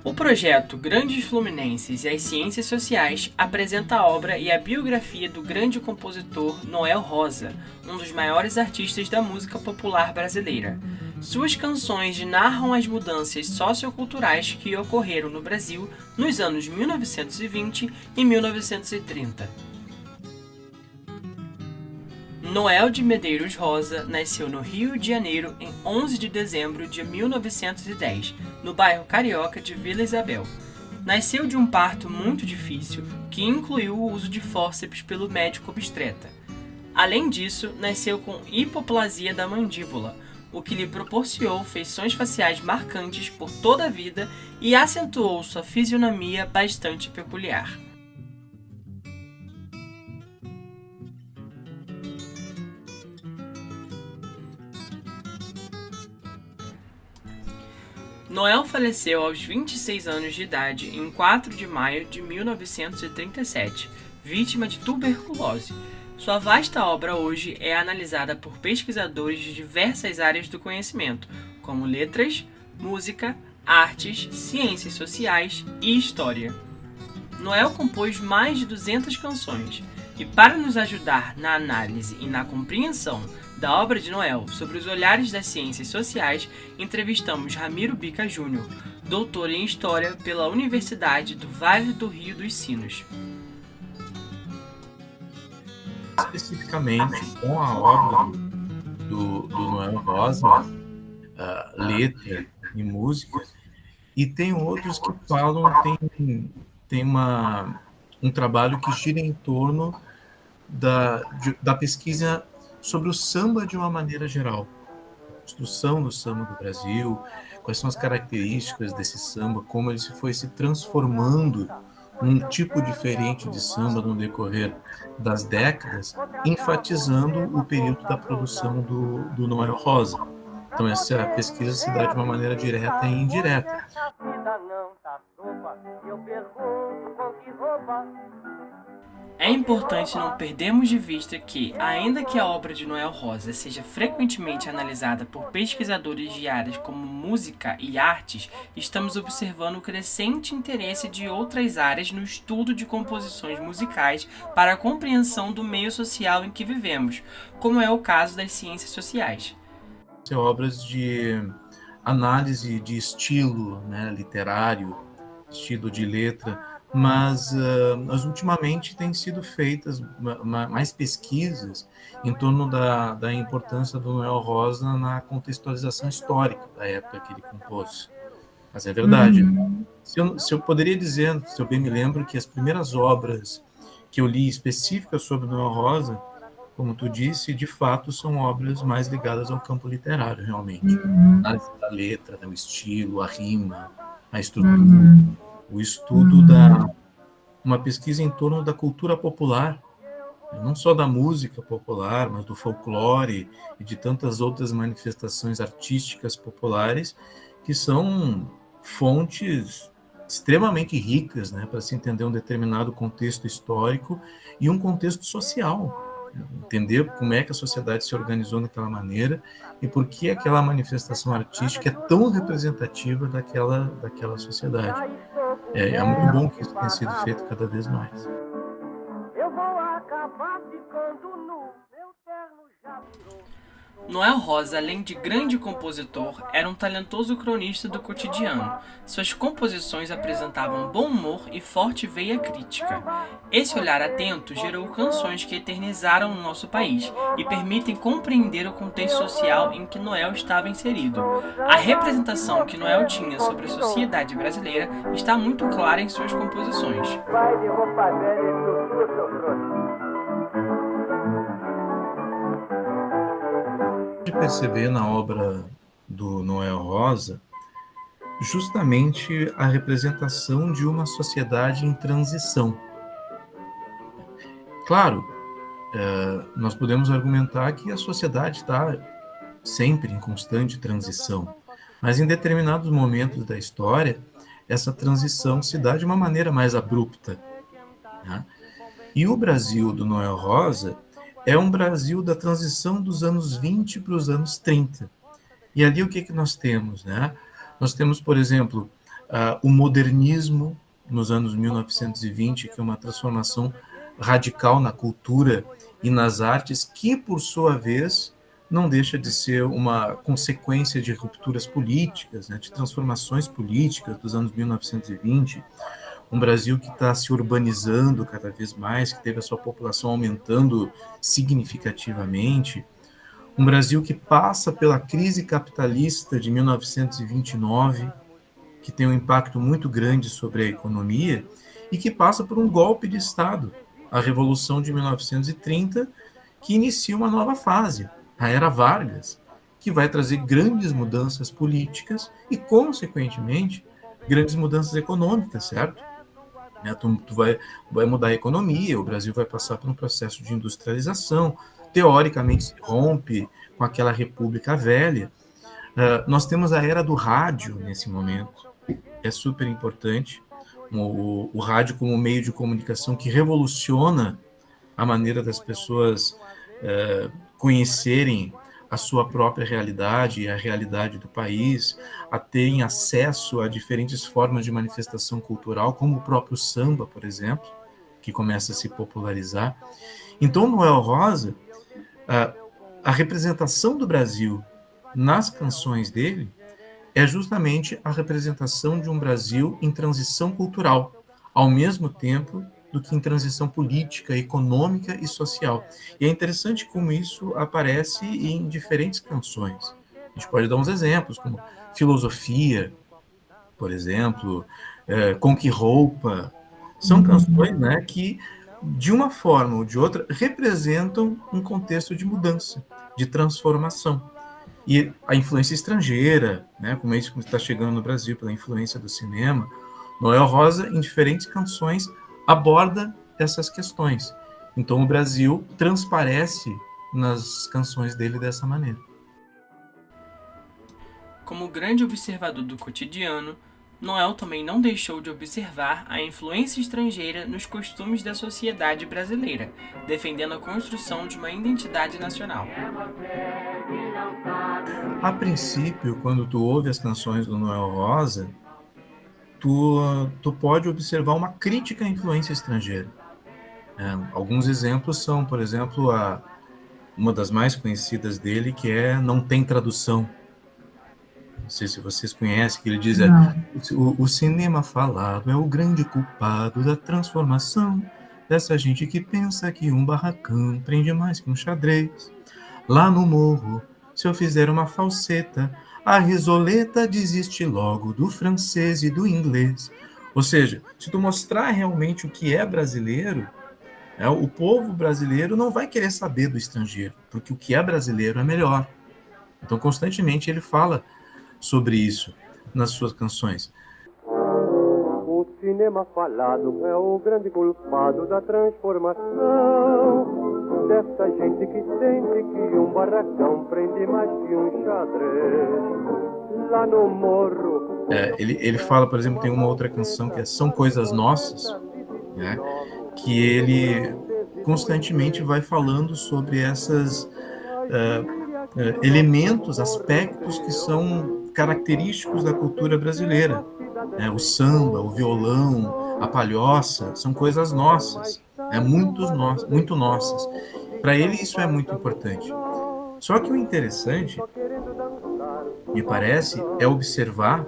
O projeto Grandes Fluminenses e as Ciências Sociais apresenta a obra e a biografia do grande compositor Noel Rosa, um dos maiores artistas da música popular brasileira. Suas canções narram as mudanças socioculturais que ocorreram no Brasil nos anos 1920 e 1930. Noel de Medeiros Rosa nasceu no Rio de Janeiro em 11 de dezembro de 1910, no bairro carioca de Vila Isabel. Nasceu de um parto muito difícil, que incluiu o uso de fórceps pelo médico obstetra. Além disso, nasceu com hipoplasia da mandíbula, o que lhe proporcionou feições faciais marcantes por toda a vida e acentuou sua fisionomia bastante peculiar. Noel faleceu aos 26 anos de idade em 4 de maio de 1937, vítima de tuberculose. Sua vasta obra hoje é analisada por pesquisadores de diversas áreas do conhecimento, como letras, música, artes, ciências sociais e história. Noel compôs mais de 200 canções, e para nos ajudar na análise e na compreensão da obra de Noel sobre os olhares das ciências sociais, entrevistamos Ramiro Bica Júnior, doutor em História pela Universidade do Vale do Rio dos Sinos. Especificamente com a obra do Noel Rosa, letra e música, e tem outros que falam, tem um trabalho que gira em torno da pesquisa sobre o samba de uma maneira geral. A construção do samba do Brasil, quais são as características desse samba, como ele foi se transformando num tipo diferente de samba no decorrer das décadas, enfatizando o período da produção do Noel Rosa. Então, essa pesquisa se dá de uma maneira direta e indireta. É importante não perdermos de vista que, ainda que a obra de Noel Rosa seja frequentemente analisada por pesquisadores de áreas como música e artes, estamos observando o crescente interesse de outras áreas no estudo de composições musicais para a compreensão do meio social em que vivemos, como é o caso das ciências sociais. São obras de análise de estilo, né, literário, estilo de letra, mas ultimamente têm sido feitas mais pesquisas em torno da importância do Noel Rosa na contextualização histórica da época que ele compôs. Mas é verdade. Se eu poderia dizer, se eu bem me lembro, que as primeiras obras que eu li específicas sobre Noel Rosa, como tu disse, de fato são obras mais ligadas ao campo literário, realmente. A análise da letra, do estilo, a rima, a estrutura, o estudo uma pesquisa em torno da cultura popular, não só da música popular, mas do folclore e de tantas outras manifestações artísticas populares que são fontes extremamente ricas, né, para se entender um determinado contexto histórico e um contexto social. Entender como é que a sociedade se organizou daquela maneira e por que aquela manifestação artística é tão representativa daquela sociedade. É muito bom que isso tenha sido feito cada vez mais. Eu vou acabar ficando nu, meu terno já virou. Noel Rosa, além de grande compositor, era um talentoso cronista do cotidiano. Suas composições apresentavam bom humor e forte veia crítica. Esse olhar atento gerou canções que eternizaram o nosso país e permitem compreender o contexto social em que Noel estava inserido. A representação que Noel tinha sobre a sociedade brasileira está muito clara em suas composições. De perceber na obra do Noel Rosa justamente a representação de uma sociedade em transição. Claro, nós podemos argumentar que a sociedade está sempre em constante transição, mas em determinados momentos da história, essa transição se dá de uma maneira mais abrupta, né? E o Brasil do Noel Rosa é um Brasil da transição dos anos 20 para os anos 30. E ali o que nós temos, né? Nós temos, por exemplo, o modernismo nos anos 1920, que é uma transformação radical na cultura e nas artes, que, por sua vez, não deixa de ser uma consequência de rupturas políticas, né, de transformações políticas dos anos 1920, um Brasil que está se urbanizando cada vez mais, que teve a sua população aumentando significativamente, um Brasil que passa pela crise capitalista de 1929, que tem um impacto muito grande sobre a economia, e que passa por um golpe de Estado, a Revolução de 1930, que inicia uma nova fase, a Era Vargas, que vai trazer grandes mudanças políticas e, consequentemente, grandes mudanças econômicas, certo? Tu vai mudar a economia, o Brasil vai passar por um processo de industrialização, teoricamente se rompe com aquela república velha. Nós temos a era do rádio nesse momento, é super importante, o rádio como meio de comunicação que revoluciona a maneira das pessoas conhecerem a sua própria realidade e a realidade do país, a terem acesso a diferentes formas de manifestação cultural, como o próprio samba, por exemplo, que começa a se popularizar. Então, Noel Rosa, a representação do Brasil nas canções dele é justamente a representação de um Brasil em transição cultural, ao mesmo tempo do que em transição política, econômica e social. E é interessante como isso aparece em diferentes canções. A gente pode dar uns exemplos, como Filosofia, por exemplo, Com Que Roupa. São canções, né, que, de uma forma ou de outra, representam um contexto de mudança, de transformação. E a influência estrangeira, né, como é isso que está chegando no Brasil pela influência do cinema, Noel Rosa, em diferentes canções, aborda essas questões. Então o Brasil transparece nas canções dele dessa maneira. Como grande observador do cotidiano, Noel também não deixou de observar a influência estrangeira nos costumes da sociedade brasileira, defendendo a construção de uma identidade nacional. A princípio, quando tu ouve as canções do Noel Rosa, tu pode observar uma crítica à influência estrangeira. Alguns exemplos são, por exemplo, uma das mais conhecidas dele, que é Não Tem Tradução. Não sei se vocês conhecem, que ele diz: o cinema falado é o grande culpado da transformação dessa gente que pensa que um barracão prende mais que um xadrez. Lá no morro, se eu fizer uma falseta, a risoleta desiste logo do francês e do inglês. Ou seja, se tu mostrar realmente o que é brasileiro, o povo brasileiro não vai querer saber do estrangeiro, porque o que é brasileiro é melhor. Então, constantemente ele fala sobre isso nas suas canções. O cinema falado é o grande culpado da transformação dessa gente que sente que um barracão prende mais que um xadrez. Lá no morro. Ele fala, por exemplo, tem uma outra canção que é São Coisas Nossas, né, que ele constantemente vai falando sobre esses elementos, aspectos que são característicos da cultura brasileira. O samba, o violão, a palhoça, são coisas nossas, muito nossas. Para ele isso é muito importante. Só que o interessante, me parece, é observar,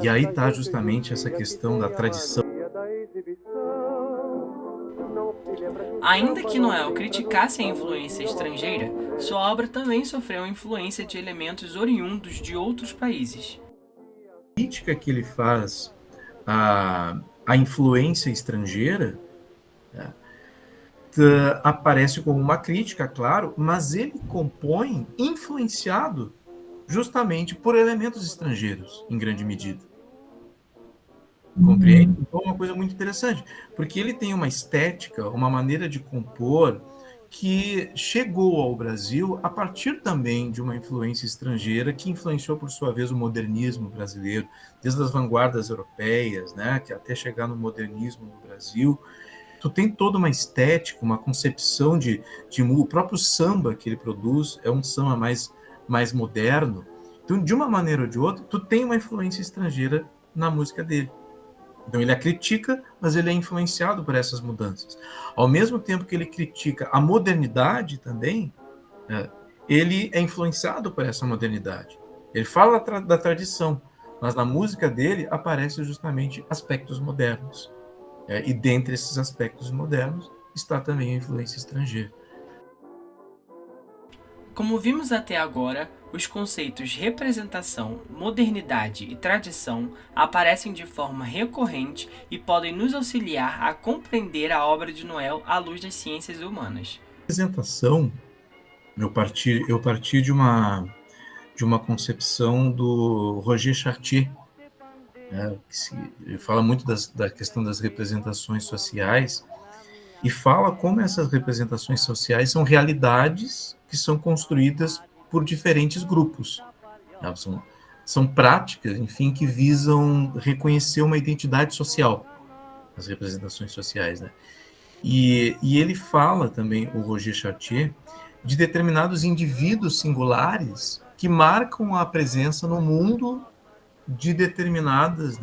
e aí está justamente essa questão da tradição. Ainda que Noel criticasse a influência estrangeira, sua obra também sofreu influência de elementos oriundos de outros países. A crítica que ele faz à influência estrangeira aparece como uma crítica, claro, mas ele compõe influenciado justamente por elementos estrangeiros, em grande medida. Compreende? Então é uma coisa muito interessante, porque ele tem uma estética, uma maneira de compor que chegou ao Brasil a partir também de uma influência estrangeira que influenciou, por sua vez, o modernismo brasileiro, desde as vanguardas europeias, né, que até chegar no modernismo no Brasil. Tu tem toda uma estética, uma concepção o próprio samba que ele produz é um samba mais moderno. Então, de uma maneira ou de outra, tu tem uma influência estrangeira na música dele. Então ele a critica, mas ele é influenciado por essas mudanças. Ao mesmo tempo que ele critica a modernidade também, ele é influenciado por essa modernidade. Ele fala da tradição, mas na música dele aparecem justamente aspectos modernos. E dentre esses aspectos modernos está também a influência estrangeira. Como vimos até agora, os conceitos representação, modernidade e tradição aparecem de forma recorrente e podem nos auxiliar a compreender a obra de Noel à luz das ciências humanas. Representação, eu parti de uma concepção do Roger Chartier, que fala muito da questão das representações sociais, e fala como essas representações sociais são realidades que são construídas por diferentes grupos. São práticas, enfim, que visam reconhecer uma identidade social, as representações sociais, né? E ele fala também, o Roger Chartier, de determinados indivíduos singulares que marcam a presença no mundo de determinadas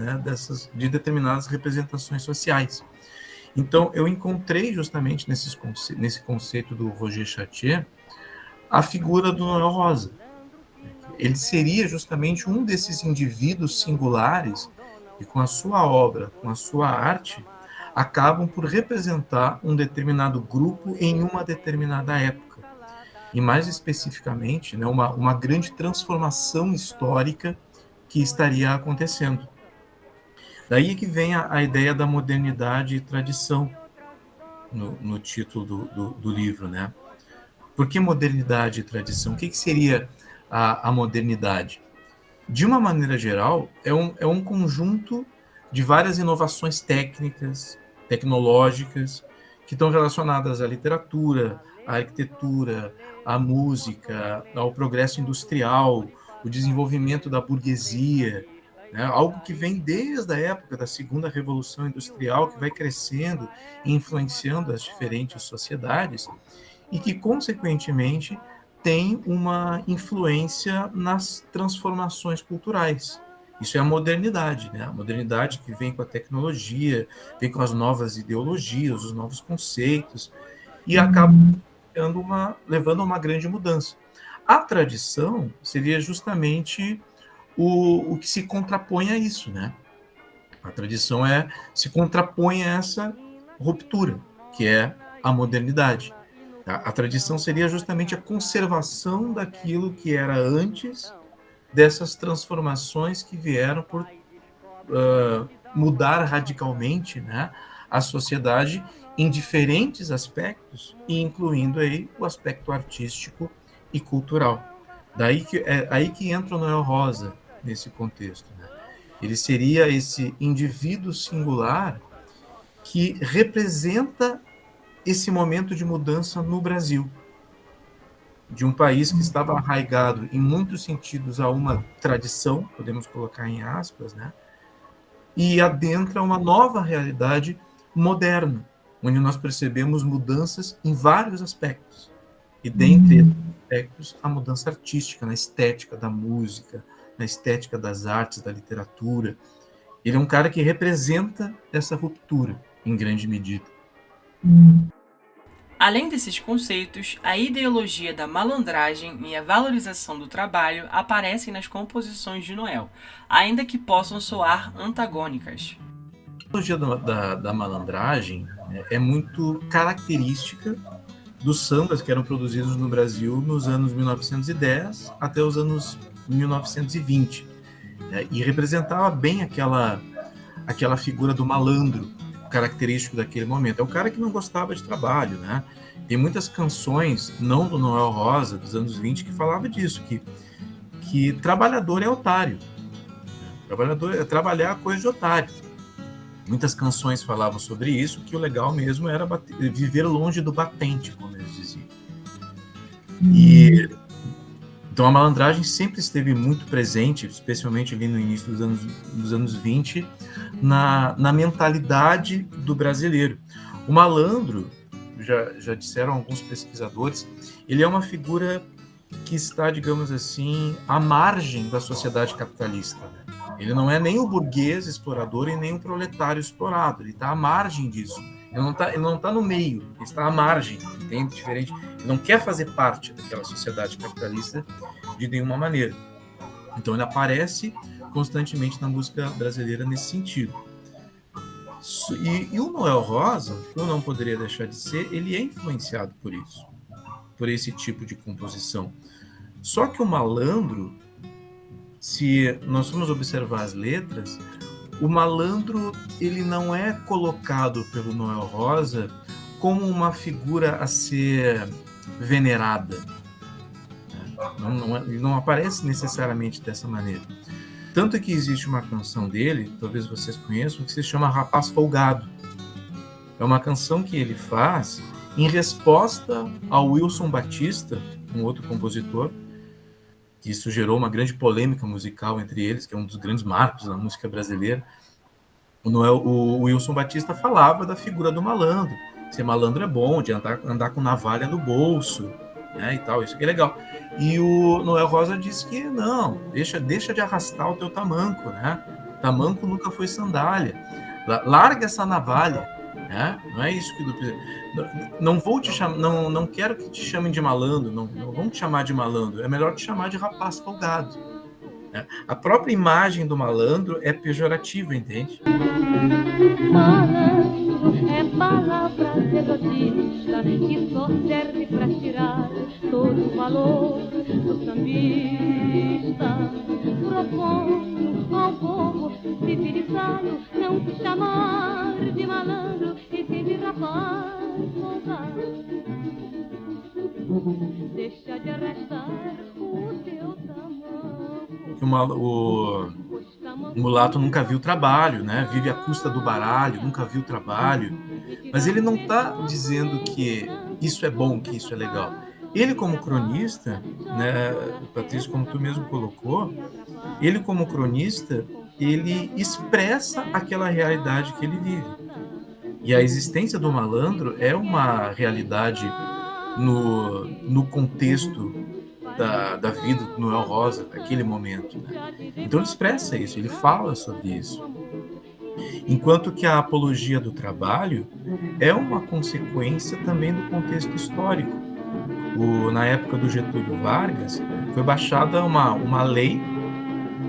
representações sociais. Então, eu encontrei justamente nesse conceito do Roger Chartier a figura do Noel Rosa. Ele seria justamente um desses indivíduos singulares que, com a sua obra, com a sua arte, acabam por representar um determinado grupo em uma determinada época. E, mais especificamente, né, uma grande transformação histórica que estaria acontecendo. Daí que vem a ideia da modernidade e tradição no título do livro, né? Por que modernidade e tradição? O que seria a modernidade? De uma maneira geral, é um conjunto de várias inovações técnicas, tecnológicas, que estão relacionadas à literatura, à arquitetura, à música, ao progresso industrial, o desenvolvimento da burguesia, né? Algo que vem desde a época da Segunda Revolução Industrial, que vai crescendo e influenciando as diferentes sociedades, e que, consequentemente, tem uma influência nas transformações culturais. Isso é a modernidade, né? A modernidade que vem com a tecnologia, vem com as novas ideologias, os novos conceitos, e acaba levando a uma grande mudança. A tradição seria justamente o que se contrapõe a isso, né? A tradição se contrapõe a essa ruptura, que é a modernidade. A tradição seria justamente a conservação daquilo que era antes dessas transformações que vieram por mudar radicalmente, né, a sociedade em diferentes aspectos, incluindo aí o aspecto artístico e cultural. Aí que entra o Noel Rosa nesse contexto, né? Ele seria esse indivíduo singular que representa esse momento de mudança no Brasil, de um país que estava arraigado em muitos sentidos a uma tradição, podemos colocar em aspas, né? E adentra uma nova realidade moderna, onde nós percebemos mudanças em vários aspectos. E dentre esses aspectos, a mudança artística, na estética da música, na estética das artes, da literatura. Ele é um cara que representa essa ruptura, em grande medida. Além desses conceitos, a ideologia da malandragem e a valorização do trabalho aparecem nas composições de Noel, ainda que possam soar antagônicas. A ideologia da malandragem é muito característica dos sambas que eram produzidos no Brasil nos anos 1910 até os anos 1920, né? E representava bem aquela figura do malandro, característico daquele momento. É o cara que não gostava de trabalho, né? Tem muitas canções, não do Noel Rosa, dos anos 20, que falava disso, que trabalhador é otário. Trabalhar é coisa de otário. Muitas canções falavam sobre isso, que o legal mesmo era viver longe do batente, como eles diziam. Então a malandragem sempre esteve muito presente, especialmente ali no início dos anos 20, na mentalidade do brasileiro. O malandro, já disseram alguns pesquisadores, ele é uma figura que está, digamos assim, à margem da sociedade capitalista, né? Ele não é nem o burguês explorador e nem o proletário explorado. Ele está à margem disso. Ele não tá no meio, ele está à margem, entende? Diferente. Ele não quer fazer parte daquela sociedade capitalista de nenhuma maneira. Então ele aparece constantemente na música brasileira nesse sentido. E o Noel Rosa, como não poderia deixar de ser, ele é influenciado por isso, por esse tipo de composição. Só que o Malandro, se nós formos observar as letras, o Malandro ele não é colocado pelo Noel Rosa como uma figura a ser venerada. Ele não aparece necessariamente dessa maneira. Tanto que existe uma canção dele, talvez vocês conheçam, que se chama Rapaz Folgado. É uma canção que ele faz em resposta ao Wilson Batista, um outro compositor, que isso gerou uma grande polêmica musical entre eles, que é um dos grandes marcos da música brasileira. O Wilson Batista falava da figura do malandro. Ser malandro é bom, de andar com navalha no bolso, né, e tal, isso que é legal. E o Noel Rosa disse que não, deixa de arrastar o teu tamanco, né? Tamanco nunca foi sandália. Larga essa navalha, né? Não é isso que não vou te chamar, não quero que te chamem de malandro, não vão te chamar de malandro, é melhor te chamar de rapaz folgado. Né? A própria imagem do malandro é pejorativa, entende? Malandro é palavra derrotista que só serve para tirar todo o valor do sambista. Proponho ao povo civilizado não te chamar de malandro e sim de rapaz folgado. Deixa de arrastar o teu tamanho. O mulato nunca viu trabalho, né? Vive à custa do baralho, nunca viu trabalho. Mas ele não está dizendo que isso é bom, que isso é legal. Ele, como cronista, né, Patrício, como tu mesmo colocou, ele, como cronista, ele expressa aquela realidade que ele vive. E a existência do malandro é uma realidade no contexto da vida do Noel Rosa, naquele momento. Né? Então ele expressa isso, ele fala sobre isso. Enquanto que a apologia do trabalho é uma consequência também do contexto histórico. Na época do Getúlio Vargas, foi baixada uma lei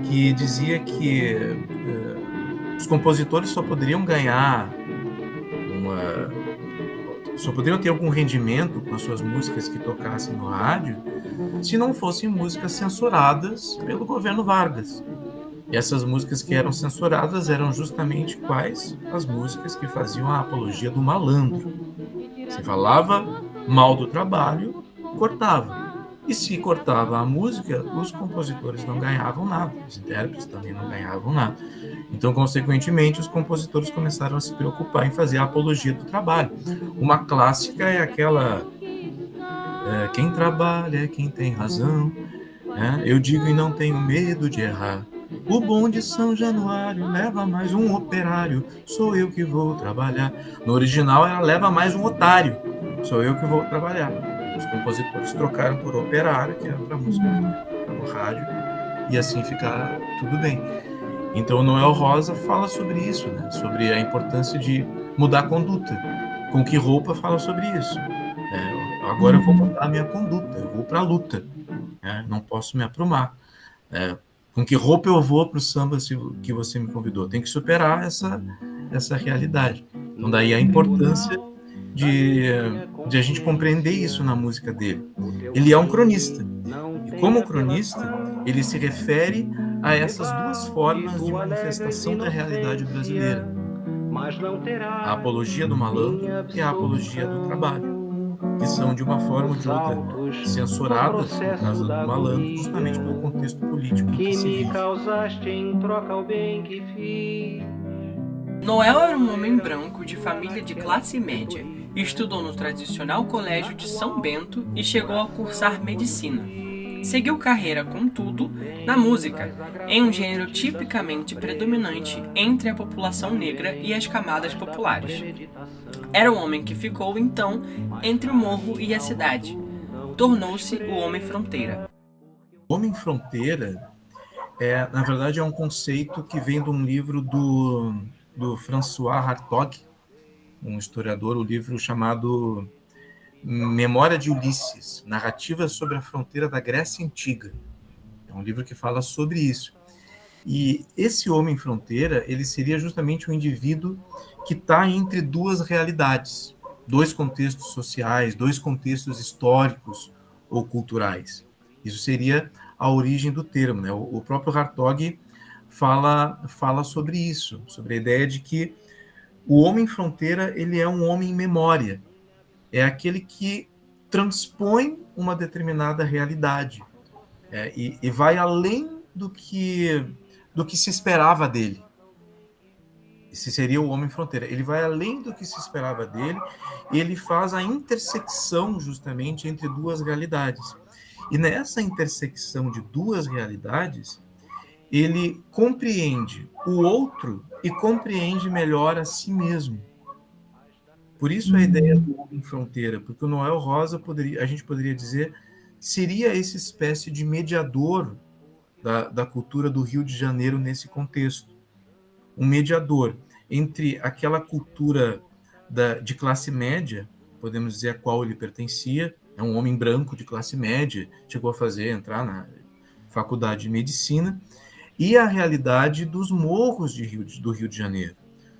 que dizia que os compositores só poderiam ter algum rendimento com as suas músicas que tocassem no rádio se não fossem músicas censuradas pelo governo Vargas. E essas músicas que eram censuradas eram justamente quais? As músicas que faziam a apologia do malandro. Se falava mal do trabalho, cortava. E se cortava a música, os compositores não ganhavam nada, os intérpretes também não ganhavam nada. Então, consequentemente, os compositores começaram a se preocupar em fazer a apologia do trabalho. Uma clássica é aquela quem trabalha é quem tem razão, né? Eu digo e não tenho medo de errar. O bonde São Januário leva mais um operário, sou eu que vou trabalhar. No original, ela leva mais um otário, sou eu que vou trabalhar. Os compositores trocaram por operário, que era para música no rádio, e assim ficar tudo bem. Então, o Noel Rosa fala sobre isso, né? Sobre a importância de mudar a conduta. Com que roupa fala sobre isso? Agora eu vou mudar a minha conduta, eu vou para a luta, né? Não posso me aprumar. Com que roupa eu vou para o samba que você me convidou? Tem que superar essa realidade. Então, daí a importância de a gente compreender isso na música dele. Ele é um cronista. E como cronista, ele se refere a essas duas formas de manifestação da realidade brasileira. A apologia do malandro e a apologia do trabalho, que são de uma forma ou de outra censuradas, no caso do malandro, justamente pelo contexto político que se vive. Noel era um homem branco de família de classe média. Estudou no tradicional Colégio de São Bento e chegou a cursar medicina. Seguiu carreira, contudo, na música, em um gênero tipicamente predominante entre a população negra e as camadas populares. Era um homem que ficou, então, entre o morro e a cidade. Tornou-se o Homem Fronteira. O Homem Fronteira Na verdade, é um conceito que vem de um livro do François Hartog, um historiador, o livro chamado Memória de Ulisses, Narrativa sobre a Fronteira da Grécia Antiga. É um livro que fala sobre isso. E esse homem fronteira, ele seria justamente o indivíduo que está entre duas realidades, dois contextos sociais, dois contextos históricos ou culturais. Isso seria a origem do termo, né? O próprio Hartog fala sobre isso, sobre a ideia de que o homem fronteira, ele é um homem memória, é aquele que transpõe uma determinada realidade, e vai além do que se esperava dele. Esse seria o homem fronteira. Ele vai além do que se esperava dele, e ele faz a intersecção justamente entre duas realidades. E nessa intersecção de duas realidades, ele compreende o outro e compreende melhor a si mesmo. Por isso a ideia do homem fronteira, porque o Noel Rosa, a gente poderia dizer, seria essa espécie de mediador da cultura do Rio de Janeiro nesse contexto. Um mediador entre aquela cultura de classe média, podemos dizer a qual ele pertencia, é um homem branco de classe média, chegou a entrar na faculdade de medicina, e a realidade dos morros do Rio de Janeiro,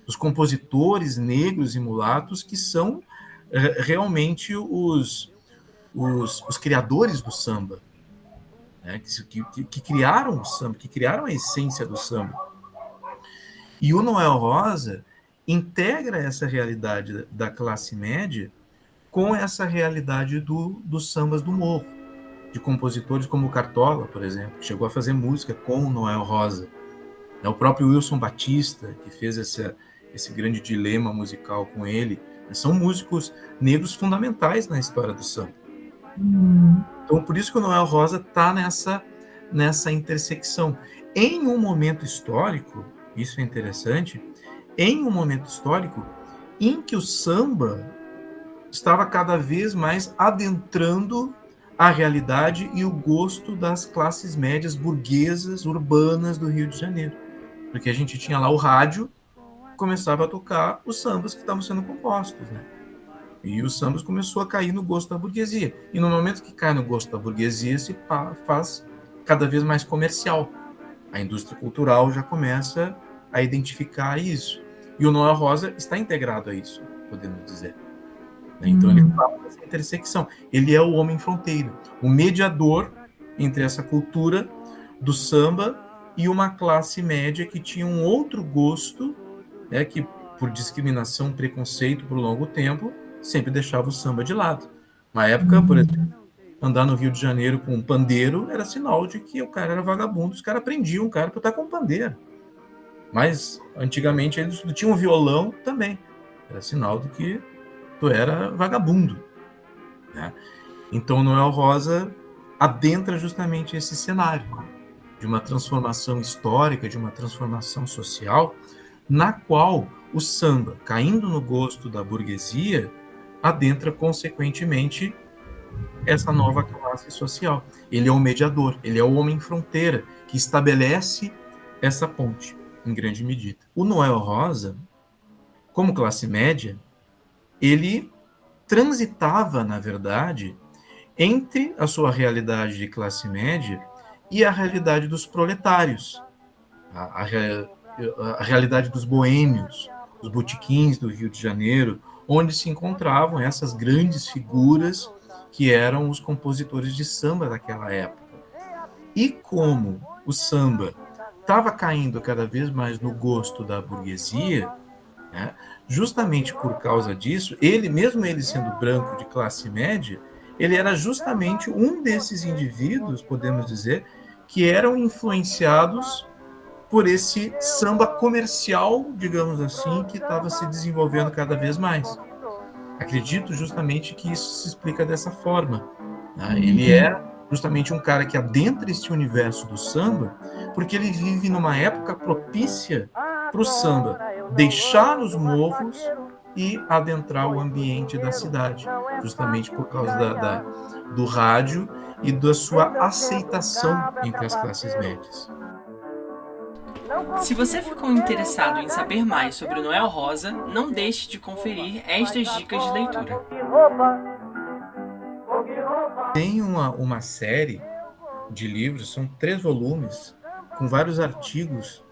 dos compositores negros e mulatos que são realmente os criadores do samba, né? que criaram o samba, que criaram a essência do samba. E o Noel Rosa integra essa realidade da classe média com essa realidade dos sambas do morro, de compositores como o Cartola, por exemplo, que chegou a fazer música com o Noel Rosa. O próprio Wilson Batista, que fez esse grande dilema musical com ele, são músicos negros fundamentais na história do samba. Então, por isso que o Noel Rosa está nessa intersecção. Em um momento histórico, isso é interessante, em um momento histórico em que o samba estava cada vez mais adentrando a realidade e o gosto das classes médias burguesas, urbanas do Rio de Janeiro. Porque a gente tinha lá o rádio, começava a tocar os sambas que estavam sendo compostos, né? E os sambas começou a cair no gosto da burguesia. E no momento que cai no gosto da burguesia, se faz cada vez mais comercial. A indústria cultural já começa a identificar isso. E o Noel Rosa está integrado a isso, podemos dizer. Então ele fala dessa intersecção. Ele é o homem fronteiro, o mediador entre essa cultura do samba e uma classe média que tinha um outro gosto, né, que por discriminação, preconceito por longo tempo, sempre deixava o samba de lado. Na época, por exemplo, andar no Rio de Janeiro com um pandeiro era sinal de que o cara era vagabundo, os caras prendiam o cara por estar com um pandeiro. Mas, antigamente, eles tinham um violão também. Era sinal de que tu era vagabundo, né? Então, Noel Rosa adentra justamente esse cenário de uma transformação histórica, de uma transformação social, na qual o samba, caindo no gosto da burguesia, adentra, consequentemente, essa nova classe social. Ele é o mediador, ele é o homem fronteira, que estabelece essa ponte, em grande medida. O Noel Rosa, como classe média, ele transitava, na verdade, entre a sua realidade de classe média e a realidade dos proletários, a realidade dos boêmios, os botequins do Rio de Janeiro, onde se encontravam essas grandes figuras que eram os compositores de samba daquela época. E como o samba estava caindo cada vez mais no gosto da burguesia, né, justamente por causa disso, mesmo ele sendo branco de classe média, ele era justamente um desses indivíduos, podemos dizer, que eram influenciados por esse samba comercial, digamos assim, que estava se desenvolvendo cada vez mais. Acredito justamente que isso se explica dessa forma, né? Ele é justamente um cara que adentra esse universo do samba, porque ele vive numa época propícia para o samba deixar os morros e adentrar o ambiente da cidade, justamente por causa do rádio e da sua aceitação entre as classes médias. Se você ficou interessado em saber mais sobre o Noel Rosa, não deixe de conferir estas dicas de leitura. Tem uma série de livros, são 3 volumes, com vários artigos,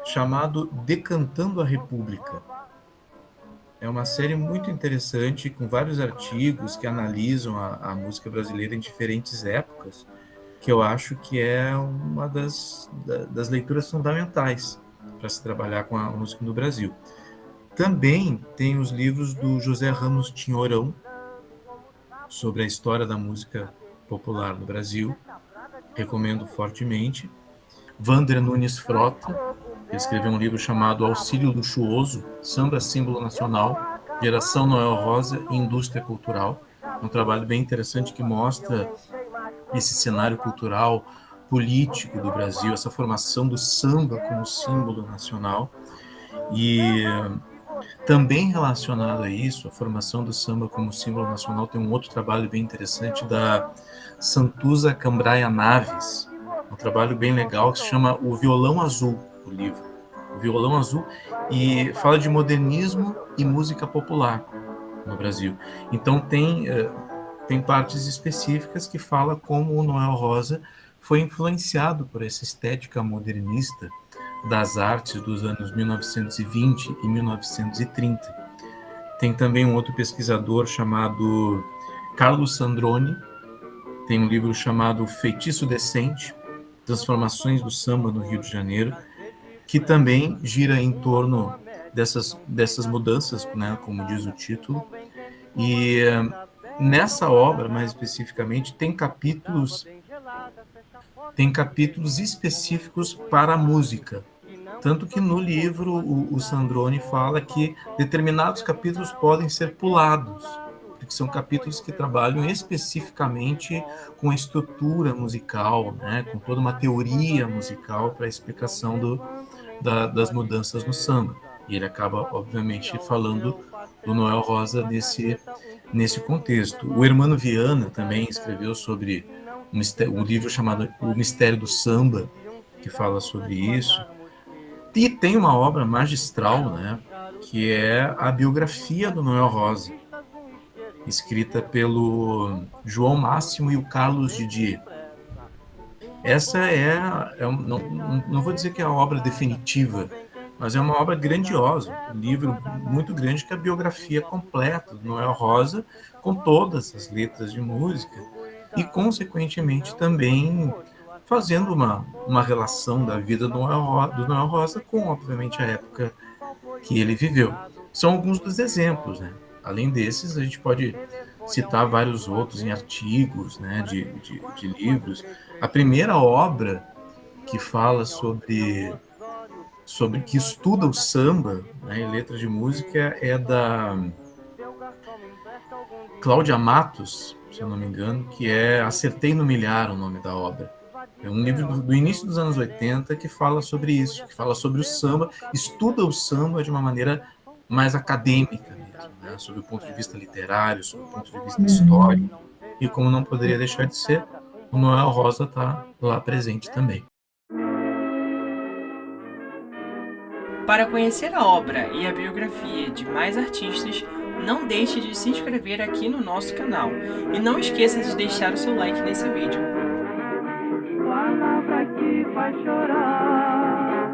chamado Decantando a República. É uma série muito interessante, com vários artigos que analisam a música brasileira em diferentes épocas, que eu acho que é uma das leituras fundamentais para se trabalhar com a música no Brasil. Também tem os livros do José Ramos Tinhorão, sobre a história da música popular no Brasil. Recomendo fortemente. Wander Nunes Frota, ele escreveu um livro chamado Auxílio Luxuoso, Samba Símbolo Nacional, Geração Noel Rosa e Indústria Cultural. Um trabalho bem interessante que mostra esse cenário cultural, político do Brasil, essa formação do samba como símbolo nacional. E também relacionado a isso, a formação do samba como símbolo nacional, tem um outro trabalho bem interessante da Santuza Cambraia Naves, um trabalho bem legal que se chama O Violão Azul, o livro. O Violão Azul, e fala de modernismo e música popular no Brasil. Então tem partes específicas que fala como o Noel Rosa foi influenciado por essa estética modernista das artes dos anos 1920 e 1930. Tem também um outro pesquisador chamado Carlos Sandroni, tem um livro chamado Feitiço Decente, Transformações do Samba no Rio de Janeiro, que também gira em torno dessas mudanças, né, como diz o título. E nessa obra, mais especificamente, tem capítulos específicos para a música. Tanto que no livro o Sandroni fala que determinados capítulos podem ser pulados, porque são capítulos que trabalham especificamente com a estrutura musical, né, com toda uma teoria musical para a explicação das mudanças no samba. E ele acaba, obviamente, falando do Noel Rosa nesse contexto. O Hermano Viana também escreveu sobre um livro chamado O Mistério do Samba, que fala sobre isso. E tem uma obra magistral, né, que é a biografia do Noel Rosa, escrita pelo João Máximo e o Carlos Didier. Essa não vou dizer que é a obra definitiva, mas é uma obra grandiosa, um livro muito grande, que é a biografia completa do Noel Rosa, com todas as letras de música, e, consequentemente, também fazendo uma relação da vida do Noel Rosa com, obviamente, a época que ele viveu. São alguns dos exemplos, né? Além desses, a gente pode citar vários outros em artigos, né, de livros. A primeira obra que fala sobre que estuda o samba, né, em letras de música, é da Cláudia Matos, se eu não me engano, que é Acertei no Milhar, o nome da obra. É um livro do início dos anos 80 que fala sobre isso, que fala sobre o samba, estuda o samba de uma maneira mais acadêmica mesmo, né? Sob o ponto de vista literário, sob o ponto de vista histórico. E como não poderia deixar de ser, o Noel Rosa está lá presente também. Para conhecer a obra e a biografia de mais artistas, não deixe de se inscrever aqui no nosso canal e não esqueça de deixar o seu like nesse vídeo. Palavra que faz chorar.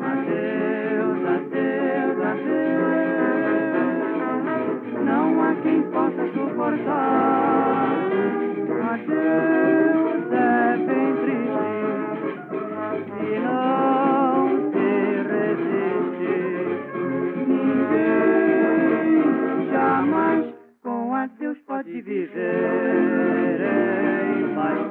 Adeus, adeus, adeus. Não há quem possa suportar. Adeus é bem triste e não se resiste. Ninguém jamais com adeus pode viver em paz.